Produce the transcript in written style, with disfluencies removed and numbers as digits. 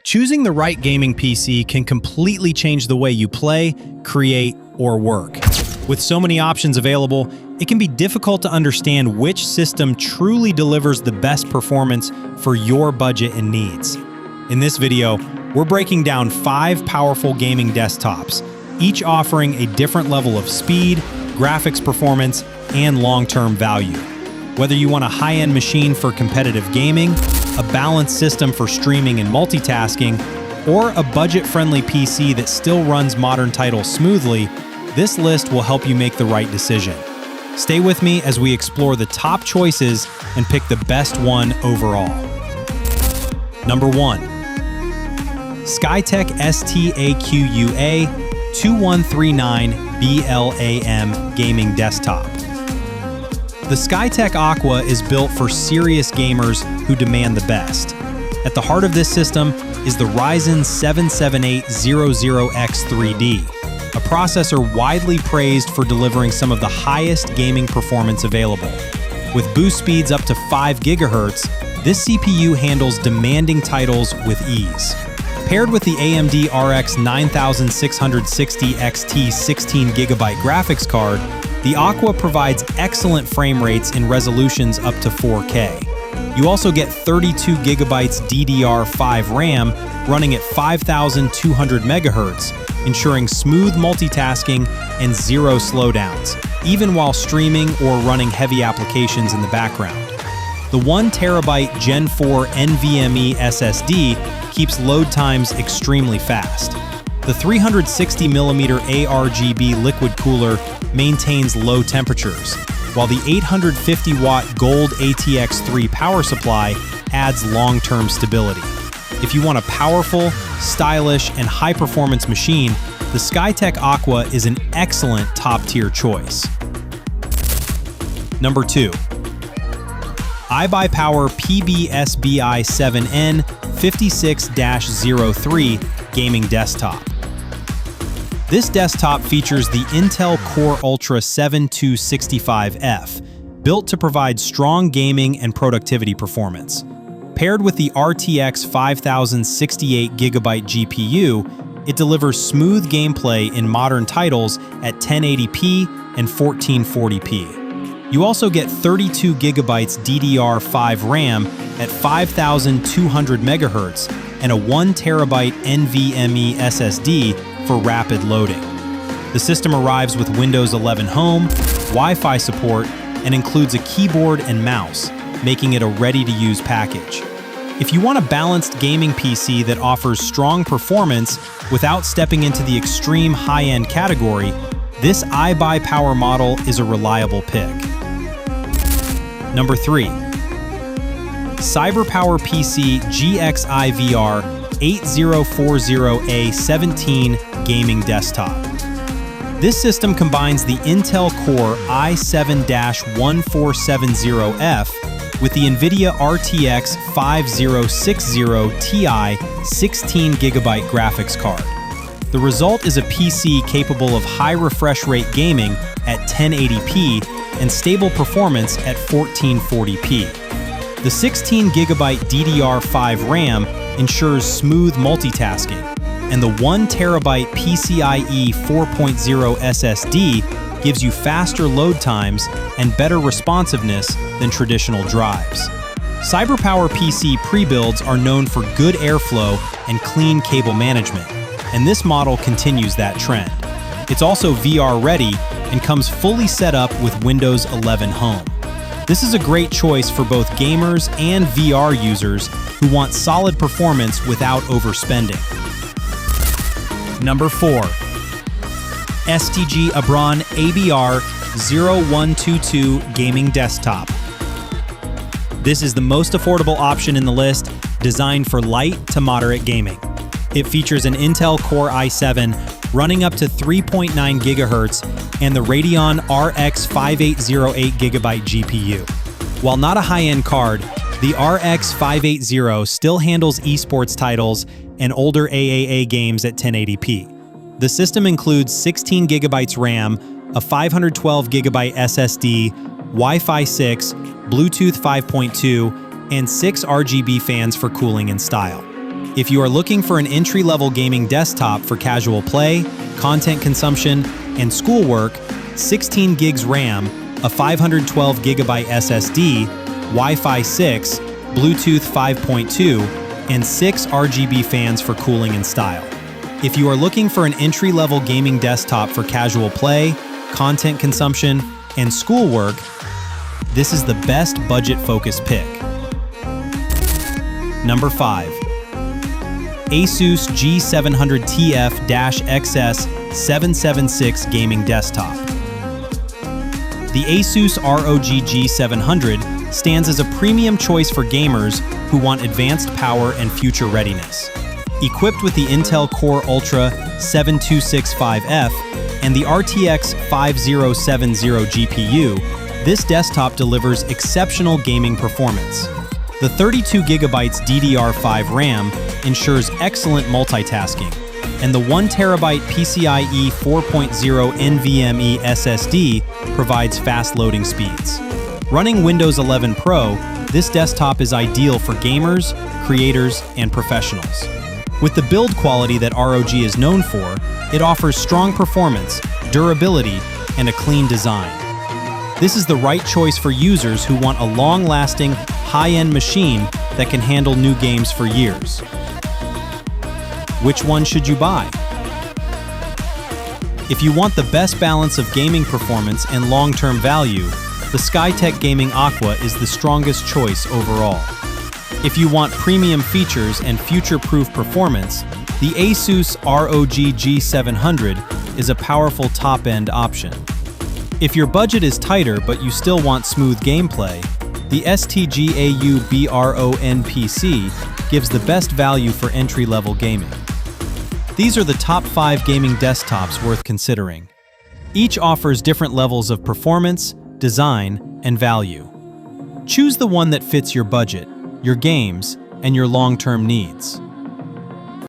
Choosing the right gaming PC can completely change the way you play, create, or work. With so many options available, it can be difficult to understand which system truly delivers the best performance for your budget and needs. In this video, we're breaking down 5 powerful gaming desktops, each offering a different level of speed, graphics performance, and long-term value. Whether you want a high-end machine for competitive gaming, a balanced system for streaming and multitasking, or a budget-friendly PC that still runs modern titles smoothly, this list will help you make the right decision. Stay with me as we explore the top choices and pick the best one overall. Number 1. Skytech ST-AQUA-2139-BL-AM Gaming Desktop. The Skytech Aqua is built for serious gamers who demand the best. At the heart of this system is the Ryzen 7 7800X3D, a processor widely praised for delivering some of the highest gaming performance available. With boost speeds up to 5 GHz, this CPU handles demanding titles with ease. Paired with the AMD RX 9660 XT 16GB graphics card, the Aqua provides excellent frame rates in resolutions up to 4K. You also get 32 GB DDR5 RAM running at 5,200 MHz, ensuring smooth multitasking and zero slowdowns, even while streaming or running heavy applications in the background. The 1TB Gen 4 NVMe SSD keeps load times extremely fast. The 360mm ARGB liquid cooler maintains low temperatures, while the 850-watt Gold ATX3 power supply adds long-term stability. If you want a powerful, stylish, and high-performance machine, the Skytech Aqua is an excellent top-tier choice. Number 2. iBUYPOWER PB-SBI7N56-03 Gaming Desktop. This desktop features the Intel Core Ultra 7265F, built to provide strong gaming and productivity performance. Paired with the RTX 5068GB GPU, it delivers smooth gameplay in modern titles at 1080p and 1440p. You also get 32 GB DDR5 RAM at 5,200 MHz and a 1TB NVMe SSD for rapid loading. The system arrives with Windows 11 Home, Wi-Fi support, and includes a keyboard and mouse, making it a ready-to-use package. If you want a balanced gaming PC that offers strong performance without stepping into the extreme high-end category, this iBUYPOWER model is a reliable pick. Number 3. CyberPowerPC GXiVR8040A17 Gaming Desktop. This system combines the Intel Core i7-1470F with the NVIDIA RTX 5060 Ti 16GB graphics card. The result is a PC capable of high refresh rate gaming at 1080p and stable performance at 1440p. The 16GB DDR5 RAM ensures smooth multitasking, and the 1TB PCIe 4.0 SSD gives you faster load times and better responsiveness than traditional drives. CyberPowerPC pre-builds are known for good airflow and clean cable management, and this model continues that trend. It's also VR ready and comes fully set up with Windows 11 Home. This is a great choice for both gamers and VR users who want solid performance without overspending. Number 4. STGAubron ABR0122 Gaming Desktop. This is the most affordable option in the list, designed for light to moderate gaming. It features an Intel Core i7 running up to 3.9 GHz and the Radeon RX 5808GB GPU. While not a high-end card, the RX 580 still handles esports titles and older AAA games at 1080p. The system includes 16 GB RAM, a 512 GB SSD, Wi-Fi 6, Bluetooth 5.2, and 6 RGB fans for cooling and style. If you are looking for an entry-level gaming desktop for casual play, content consumption, and schoolwork, 16 gigs RAM, a 512 GB SSD, Wi-Fi 6, Bluetooth 5.2, and 6 RGB fans for cooling and style. If you are looking for an entry-level gaming desktop for casual play, content consumption, and schoolwork, this is the best budget-focused pick. Number 5. ASUS G700TF-XS776 Gaming Desktop. The ASUS ROG G700 stands as a premium choice for gamers who want advanced power and future readiness. Equipped with the Intel Core Ultra 7265F and the RTX 5070 GPU, this desktop delivers exceptional gaming performance. The 32GB DDR5 RAM ensures excellent multitasking, and the 1TB PCIe 4.0 NVMe SSD provides fast loading speeds. Running Windows 11 Pro, this desktop is ideal for gamers, creators, and professionals. With the build quality that ROG is known for, it offers strong performance, durability, and a clean design. This is the right choice for users who want a long-lasting, high-end machine that can handle new games for years. Which one should you buy? If you want the best balance of gaming performance and long-term value, the Skytech Gaming Aqua is the strongest choice overall. If you want premium features and future-proof performance, the ASUS ROG G700 is a powerful top-end option. If your budget is tighter but you still want smooth gameplay, the STGAubron gives the best value for entry-level gaming. These are the top 5 gaming desktops worth considering. Each offers different levels of performance, design, and value. Choose the one that fits your budget, your games, and your long-term needs.